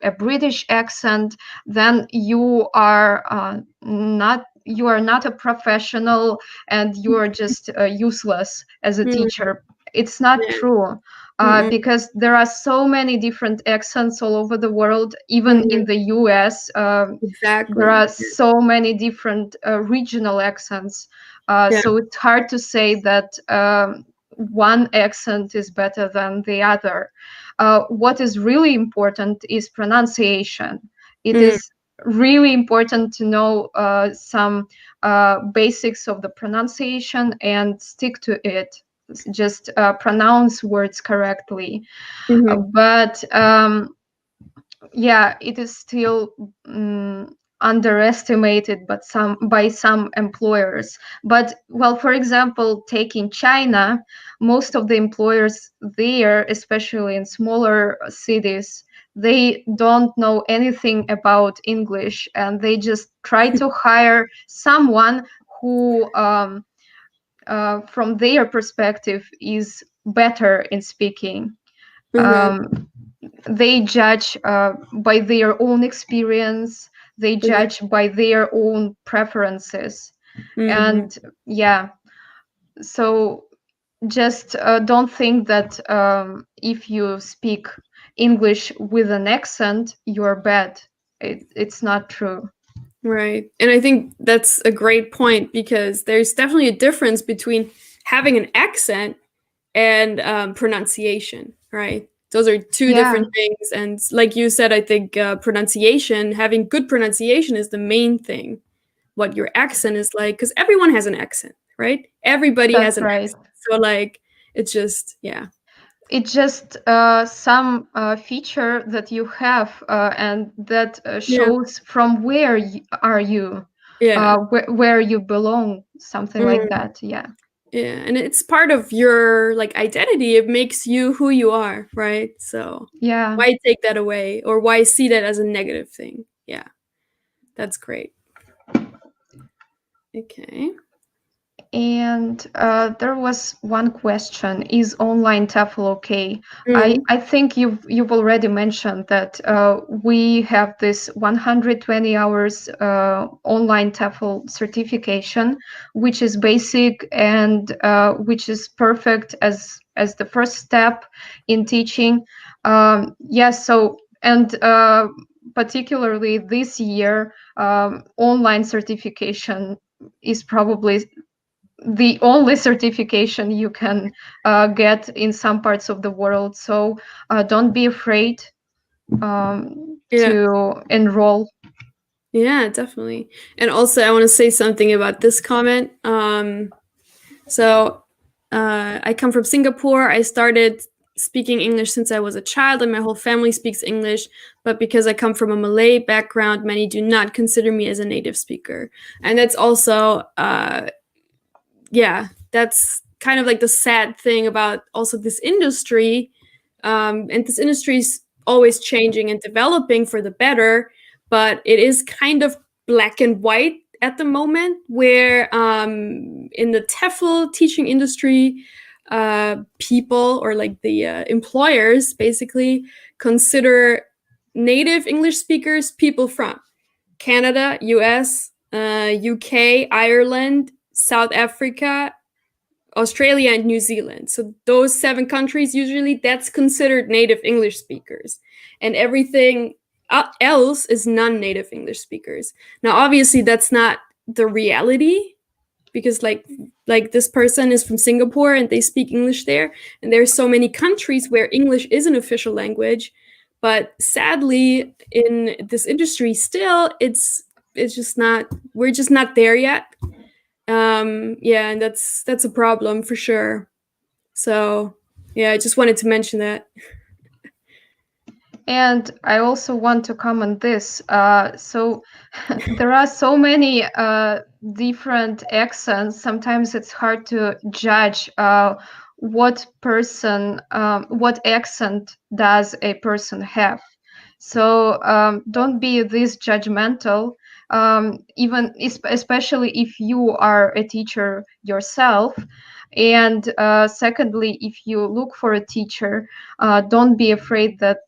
a British accent, then you are not a professional, and you are just useless as a mm, teacher. It's not yeah. true. Mm-mm, Because there are so many different accents all over the world, even mm-mm, in the US. There exactly. are so many different regional accents. Yeah. So it's hard to say that one accent is better than the other. What is really important is pronunciation. It Mm, is really important to know some basics of the pronunciation and stick to it. Just pronounce words correctly. mhm, But yeah, it is still underestimated, but by some employers. But well, for example, taking China, most of the employers there, especially in smaller cities, they don't know anything about English, and they just try to hire someone who, from their perspective, is better in speaking. Mm-hmm. They judge by their own experience, they judge by their own preferences. Mm-hmm. And yeah, so just don't think that if you speak English with an accent, you're bad. It's not true. Right. And I think that's a great point because there's definitely a difference between having an accent and pronunciation, right? Those are two Yeah, different things. And like you said, I think pronunciation, having good pronunciation is the main thing. What your accent is like, because everyone has an accent, right? Everybody has that's an right. accent. So, like, it's just, yeah. It's just some feature that you have, and that Yeah. shows from where are you, Yeah. where you belong, something like Mm. that. Yeah, Yeah, and it's part of your like identity. It makes you who you are, right? So yeah. why take that away or why see that as a negative thing? Yeah, that's great. Okay. And there was one question: is online TEFL okay? Mm, I think you've already mentioned that we have this 120 hours online TEFL certification, which is basic and which is perfect as the first step in teaching. Yes, so and particularly this year, online certification is probably the only certification you can get in some parts of the world. So don't be afraid yeah. to enroll. Yeah, definitely. And also, I want to say something about this comment. So, I come from Singapore. I started speaking English since I was a child, and my whole family speaks English. But because I come from a Malay background, many do not consider me as a native speaker. And that's also, yeah, that's kind of like the sad thing about also this industry. And this industry is always changing and developing for the better, but it is kind of black and white at the moment, where in the TEFL teaching industry, people or like the employers basically consider native English speakers people from Canada, US, UK, Ireland, South Africa, Australia, and New Zealand. So those 7 countries, usually that's considered native English speakers. And everything else is non-native English speakers. Now, obviously, that's not the reality because like this person is from Singapore and they speak English there, and there's so many countries where English is an official language. But sadly, in this industry, still, it's just not. We're just not there yet. Yeah, and that's a problem for sure. So yeah, I just wanted to mention that. And I also want to comment this. So there are so many different accents. Sometimes it's hard to judge what accent does a person have. So don't be this judgmental. Even especially if you are a teacher yourself. And secondly, if you look for a teacher, don't be afraid that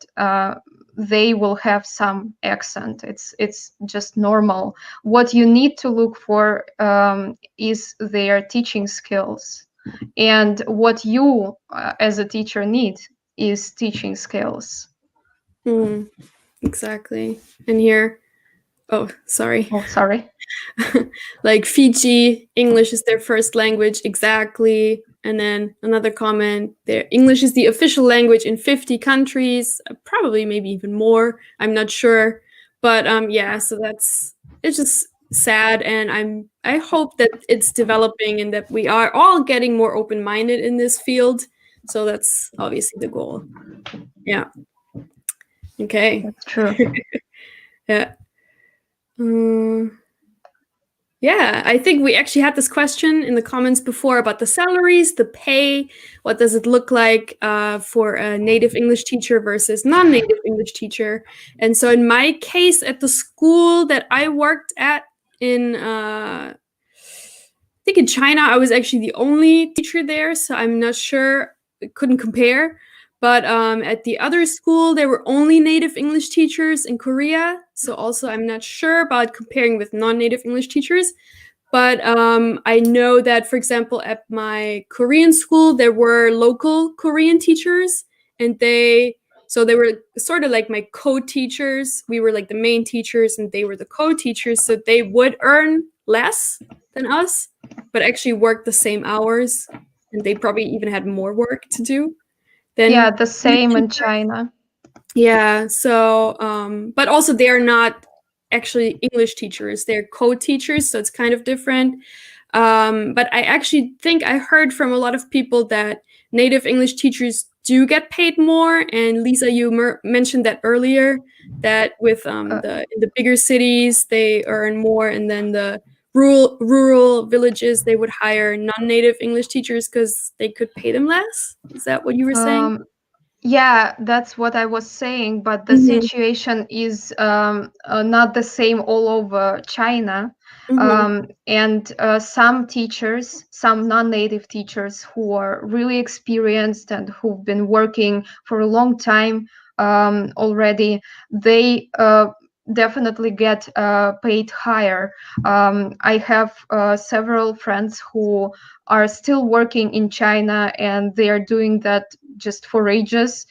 they will have some accent. It's just normal. What you need to look for is their teaching skills, and what you as a teacher need is teaching skills. Mm, exactly. And here, oh, sorry. Oh, sorry. Like Fiji, English is their first language, exactly. And then another comment there, English is the official language in 50 countries, probably maybe even more. I'm not sure. But yeah, so it's just sad, and I hope that it's developing and that we are all getting more open-minded in this field. So that's obviously the goal. Yeah. Okay. That's true. Yeah. Yeah, I think we actually had this question in the comments before about the salaries, the pay. What does it look like for a native English teacher versus non-native English teacher? And so, in my case, at the school that I worked at in, I think in China, I was actually the only teacher there, so I'm not sure. I couldn't compare. But at the other school, there were only native English teachers in Korea. So also, I'm not sure about comparing with non-native English teachers. But I know that, for example, at my Korean school, there were local Korean teachers, and they were sort of like my co-teachers. We were like the main teachers, and they were the co-teachers. So they would earn less than us, but actually work the same hours, and they probably even had more work to do Yeah, than the same in China. yeah, so but also they're not actually English teachers, they're co-teachers, so it's kind of different. But I actually think I heard from a lot of people that native English teachers do get paid more, and Lisa, you mentioned that earlier, that with in the bigger cities they earn more, and then the rural villages they would hire non-native English teachers because they could pay them less. Is that what you were saying? Yeah, that's what I was saying, but the Mm-hmm. situation is not the same all over China. Mm-hmm. And some teachers, some non-native teachers who are really experienced and who've been working for a long time already, they definitely get paid higher. I have several friends who are still working in China, and they are doing that just for ages.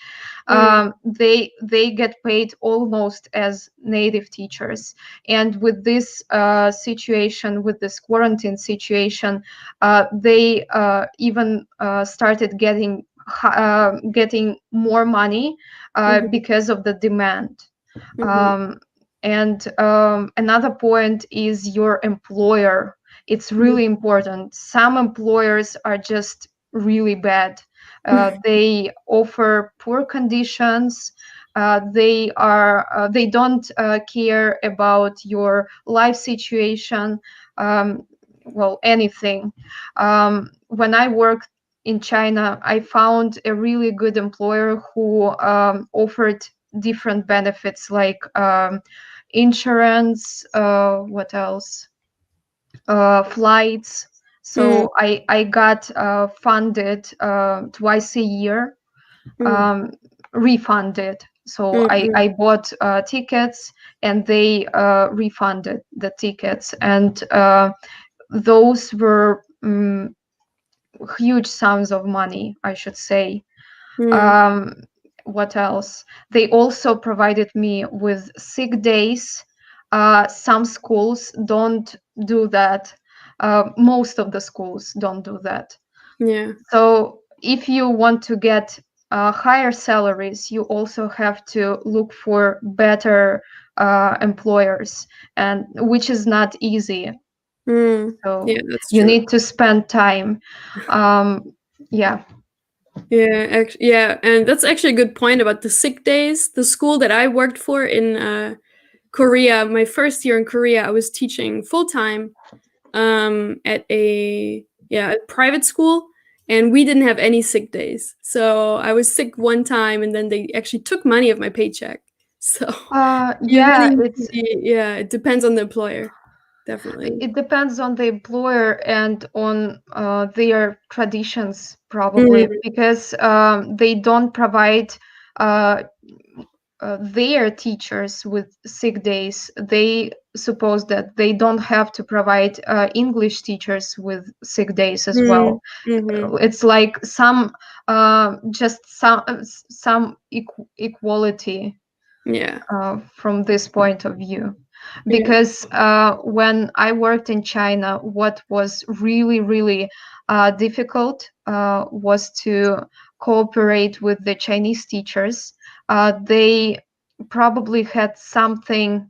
They get paid almost as native teachers, and with this situation, with this quarantine situation, they even started getting more money Mm-hmm. because of the demand. Mm-hmm. And another point is your employer. It's really important. Some employers are just really bad. They offer poor conditions. They don't care about your life situation. Well, anything. When I worked in China, I found a really good employer who offered different benefits like insurance, what else? Flights. Mm, So I got funded twice a year, mm, um, refunded. So mm, I bought tickets, and they refunded the tickets, and those were huge sums of money, I should say. mm, Um, what else? They also provided me with sick days. Some schools don't do that. Most of the schools don't do that. yeah. So if you want to get higher salaries, you also have to look for better employers, and which is not easy. Yeah, So that's you true. need to spend time. Um, yeah. Yeah, yeah, and that's actually a good point about the sick days. The school that I worked for in Korea, my first year in Korea, I was teaching full time at a private school, and we didn't have any sick days. So I was sick one time, and then they actually took money of my paycheck. So you really Yeah, need to it's be, yeah, it depends on the employer, definitely. it depends on the employer and on their traditions, probably, Mm, because they don't provide uh, their teachers with sick days. They suppose that they don't have to provide English teachers with sick days as mm, well. mhm. It's like just some equality Yeah. from this point of view. Yeah. Because when I worked in China, what was really, really difficult was to cooperate with the Chinese teachers. They probably had something,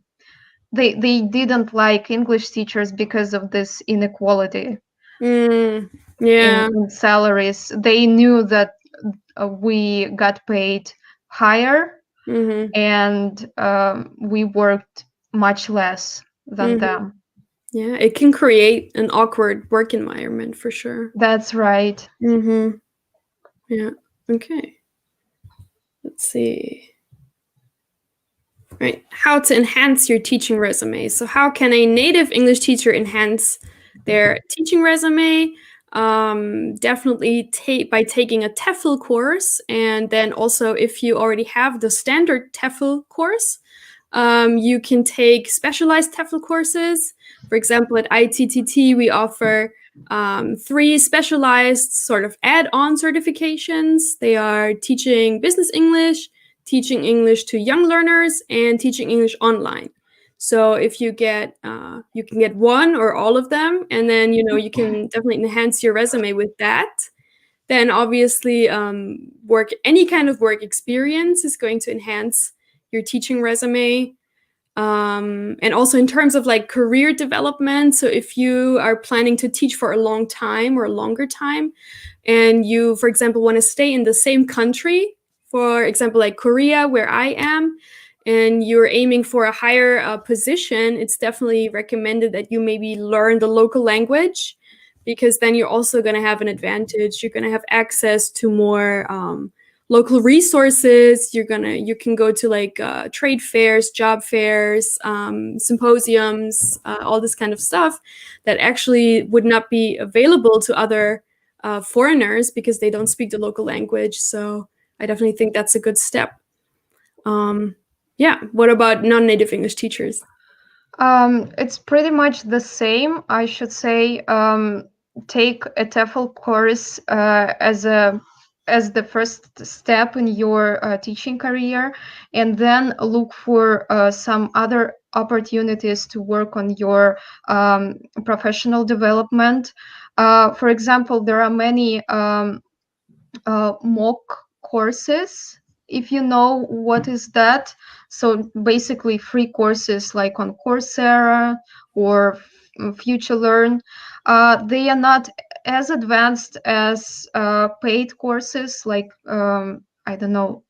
they didn't like English teachers because of this inequality Mm, yeah. in salaries. They knew that we got paid higher, and we worked much less than them. Yeah, it can create an awkward work environment for sure. That's right. Yeah. Okay. Let's see. Right. How to enhance your teaching resume. So, how can a native English teacher enhance their teaching resume? Definitely by taking a TEFL course. And then also, if you already have the standard TEFL course, you can take specialized TEFL courses. For example, at ITTT, we offer 3 specialized sort of add-on certifications. They are teaching business English, teaching English to young learners, and teaching English online. So if you you can get one or all of them, and then you can definitely enhance your resume with that. Then obviously, any kind of work experience is going to enhance your teaching resume. And also in terms of like career development. So if you are planning to teach for a long time or a longer time, and you, for example, want to stay in the same country, for example, like Korea, where I am, and you're aiming for a higher position, it's definitely recommended that you maybe learn the local language, because then you're also going to have an advantage. You're going to have access to more local resources. You can go to like trade fairs, job fairs, symposiums, all this kind of stuff that actually would not be available to other foreigners because they don't speak the local language. So I definitely think that's a good step. Yeah. What about non-native English teachers? It's pretty much the same. I should say, take a TEFL course as the first step in your teaching career, and then look for some other opportunities to work on your professional development. For example, there are many mock courses, if you know what is that. So basically free courses like on Coursera or Future Learn. They are not as advanced as paid courses like I don't know,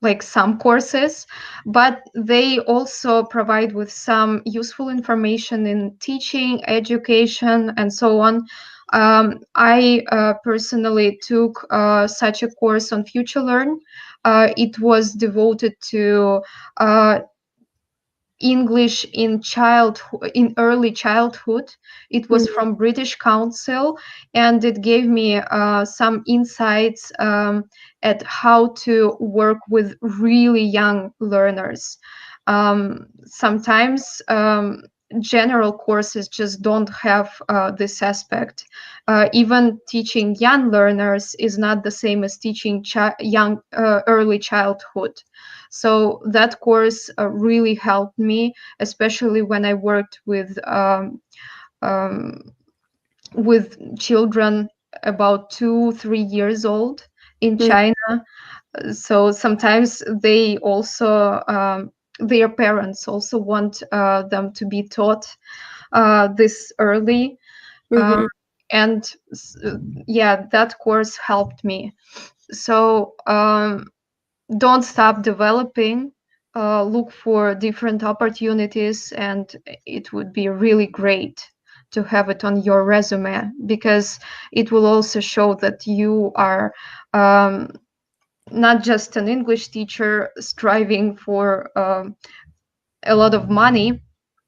like some courses, but they also provide with some useful information in teaching, education, and so on. I personally took such a course on Future Learn. It was devoted to English in early childhood. It was from British Council, and it gave me some insights at how to work with really young learners. Sometimes general courses just don't have this aspect. Even teaching young learners is not the same as teaching young early childhood. So that course really helped me, especially when I worked with children about 2-3 years old in China. So sometimes they also their parents also want them to be taught this early. And yeah, that course helped me. So don't stop developing. Look for different opportunities, and it would be really great to have it on your resume, because it will also show that you are not just an English teacher striving for a lot of money,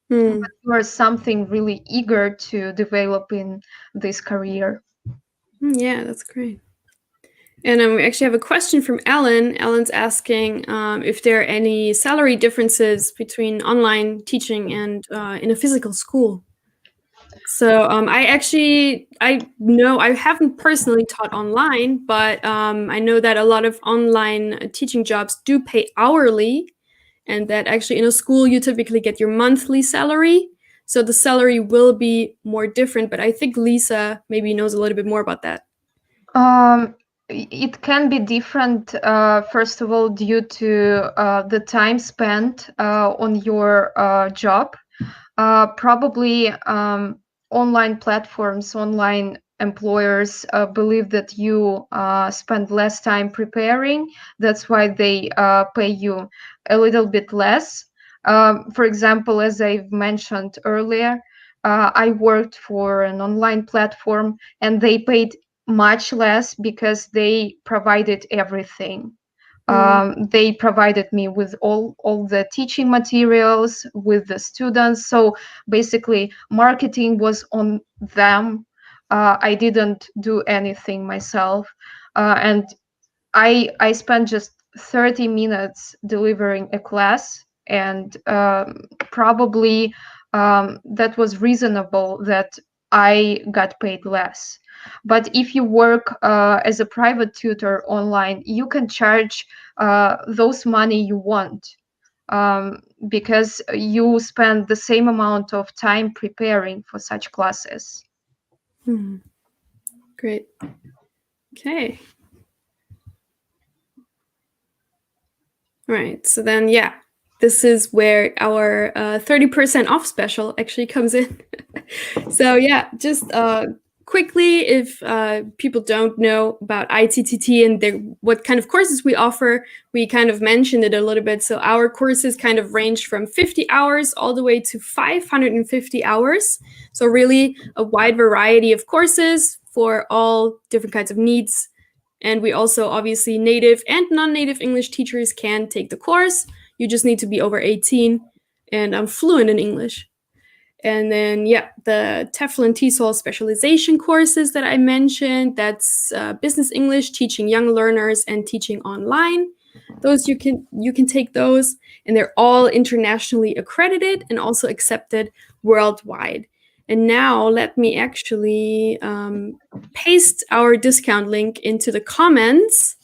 but you are something really eager to develop in this career. Yeah, that's great. And we actually have a question from Ellen. Ellen's asking if there are any salary differences between online teaching and in a physical school. So I know I haven't personally taught online, but I know that a lot of online teaching jobs do pay hourly, and that actually in a school you typically get your monthly salary. So the salary will be more different, but I think Lisa maybe knows a little bit more about that. It can be different, first of all, due to the time spent on your job. Probably online platforms, online employers believe that you spend less time preparing. That's why they pay you a little bit less. For example, as I've mentioned earlier, I worked for an online platform and they paid much less because they provided everything. They provided me with all the teaching materials, with the students. So basically, marketing was on them. I didn't do anything myself, and I spent just 30 minutes delivering a class, and probably that was reasonable that I got paid less. But if you work as a private tutor online, you can charge those money you want, because you spend the same amount of time preparing for such classes. Great. Okay. All right. So then, yeah, this is where our 30% off special actually comes in. So yeah, just quickly, if people don't know about ITTT and what kind of courses we offer, we kind of mentioned it a little bit. So our courses kind of range from 50 hours all the way to 550 hours. So really a wide variety of courses for all different kinds of needs. And we also, obviously, native and non-native English teachers can take the course. You just need to be over 18 and fluent in English. And then, yeah, the TEFL and TESOL specialization courses that I mentioned, that's business English, teaching young learners, and teaching online. Those you can take those, and they're all internationally accredited and also accepted worldwide. And now let me actually paste our discount link into the comments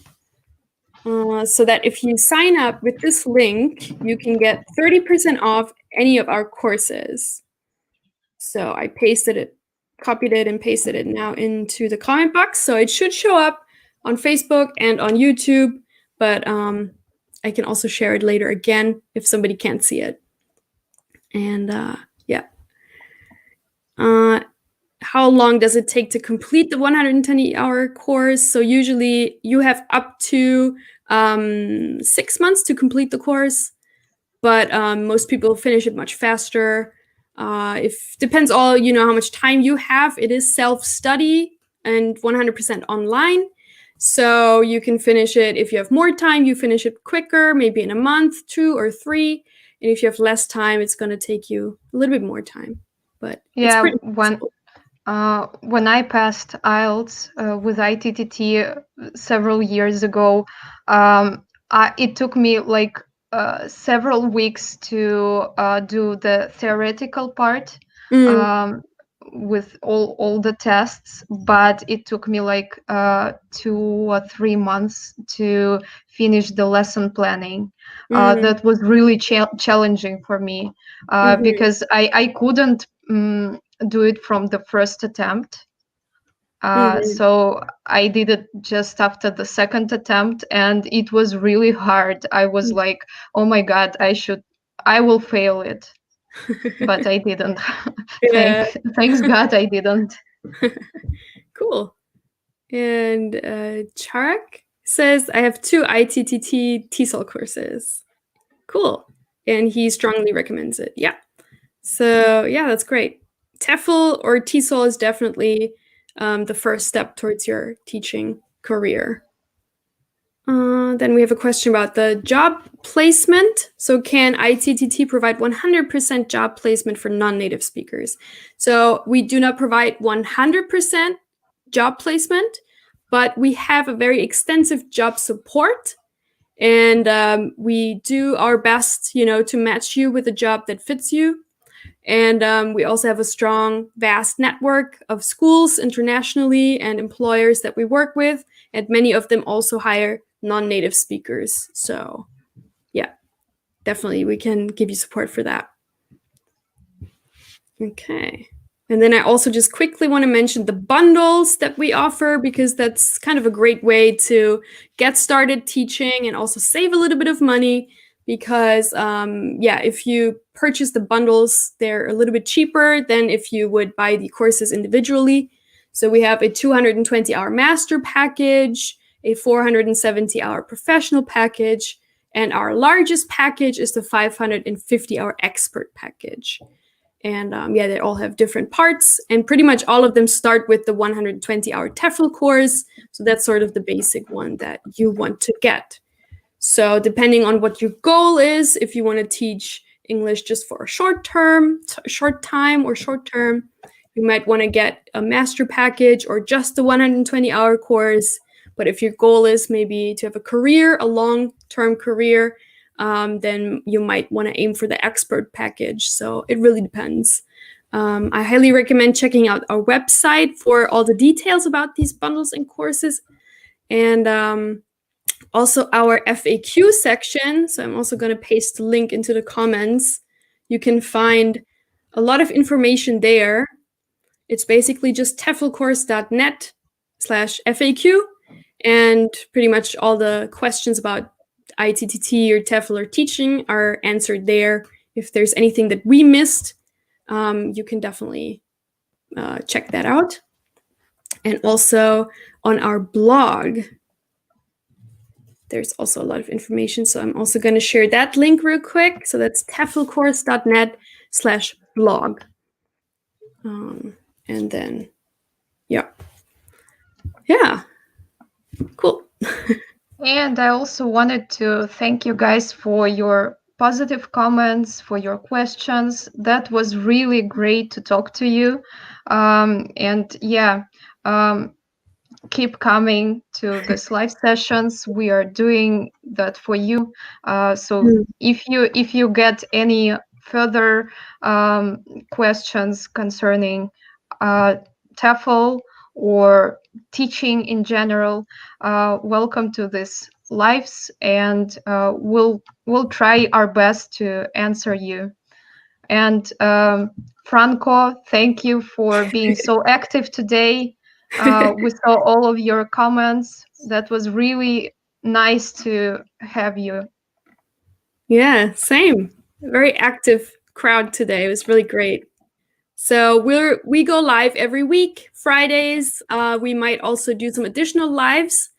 so that if you sign up with this link, you can get 30% off any of our courses. So I copied it and pasted it now into the comment box. So it should show up on Facebook and on YouTube, but I can also share it later again if somebody can't see it. And yeah. How long does it take to complete the 120-hour course? So usually you have up to 6 months to complete the course, but most people finish it much faster. If depends all, how much time you have. It is self-study and 100% online. So you can finish it, if you have more time, you finish it quicker, maybe in a month, 2 or 3. And if you have less time, it's going to take you a little bit more time. But it's pretty simple. When I passed IELTS with ITTT several years ago, it took me like several weeks to do the theoretical part with all the tests, but it took me like 2 or 3 months to finish the lesson planning. That was really challenging for me because I couldn't do it from the first attempt. So I did it just after the second attempt, and it was really hard. I was like, oh my God, I will fail it. But I didn't. Thanks God I didn't. Cool. And Charak says, I have 2 ITTT TESOL courses. Cool. And he strongly recommends it. Yeah. So yeah, that's great. TEFL or TESOL is definitely the first step towards your teaching career. Then we have a question about the job placement. So can ITTT provide 100% job placement for non-native speakers? So we do not provide 100% job placement, but we have a very extensive job support. And we do our best, to match you with a job that fits you. And we also have a strong, vast network of schools internationally and employers that we work with. And many of them also hire non-native speakers. So yeah, definitely we can give you support for that. Okay. And then I also just quickly want to mention the bundles that we offer, because that's kind of a great way to get started teaching and also save a little bit of money. Because if you purchase the bundles, they're a little bit cheaper than if you would buy the courses individually. So we have a 220-hour master package, a 470-hour professional package, and our largest package is the 550-hour expert package. And they all have different parts, and pretty much all of them start with the 120-hour TEFL course. So that's sort of the basic one that you want to get. So depending on what your goal is, if you want to teach English just for a short time, you might want to get a master package or just the 120-hour course. But if your goal is maybe to have a career, a long-term career, then you might want to aim for the expert package. So it really depends. I highly recommend checking out our website for all the details about these bundles and courses. And also our FAQ section. So I'm also going to paste the link into the comments. You can find a lot of information there. It's basically just teflcourse.net/FAQ, and pretty much all the questions about ITTT or TEFL or teaching are answered there. If there's anything that we missed, you can definitely check that out. And also on our blog, there's also a lot of information. So I'm also going to share that link real quick. So that's teflcourse.net/blog. And then, yeah, cool. And I also wanted to thank you guys for your positive comments, for your questions. That was really great to talk to you. Keep coming to these live sessions. We are doing that for you. If you get any further questions concerning TEFL or teaching in general, welcome to this lives, and we'll try our best to answer you. And Franco, thank you for being so active today. We saw all of your comments. That was really nice to have you. Yeah, same. Very active crowd today. It was really great. So we go live every week, Fridays. We might also do some additional lives.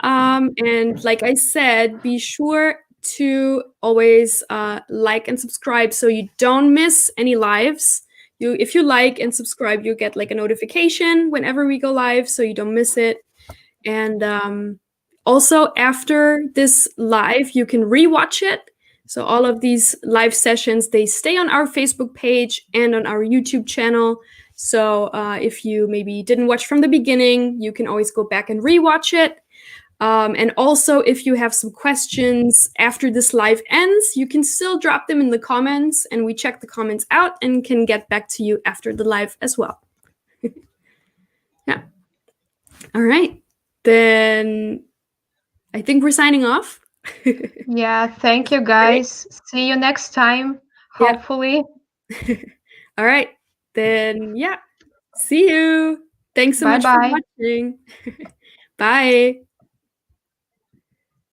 And like I said, be sure to always like and subscribe so you don't miss any lives. If you like and subscribe, you get like a notification whenever we go live, so you don't miss it. And also after this live, you can rewatch it. So all of these live sessions, they stay on our Facebook page and on our YouTube channel. So if you maybe didn't watch from the beginning, you can always go back and rewatch it. And also, if you have some questions after this live ends, you can still drop them in the comments, and we check the comments out and can get back to you after the live as well. Yeah. All right. Then I think we're signing off. Yeah, thank you guys. See you next time, hopefully. All right. Then, yeah. See you. Thanks so much for watching. Bye.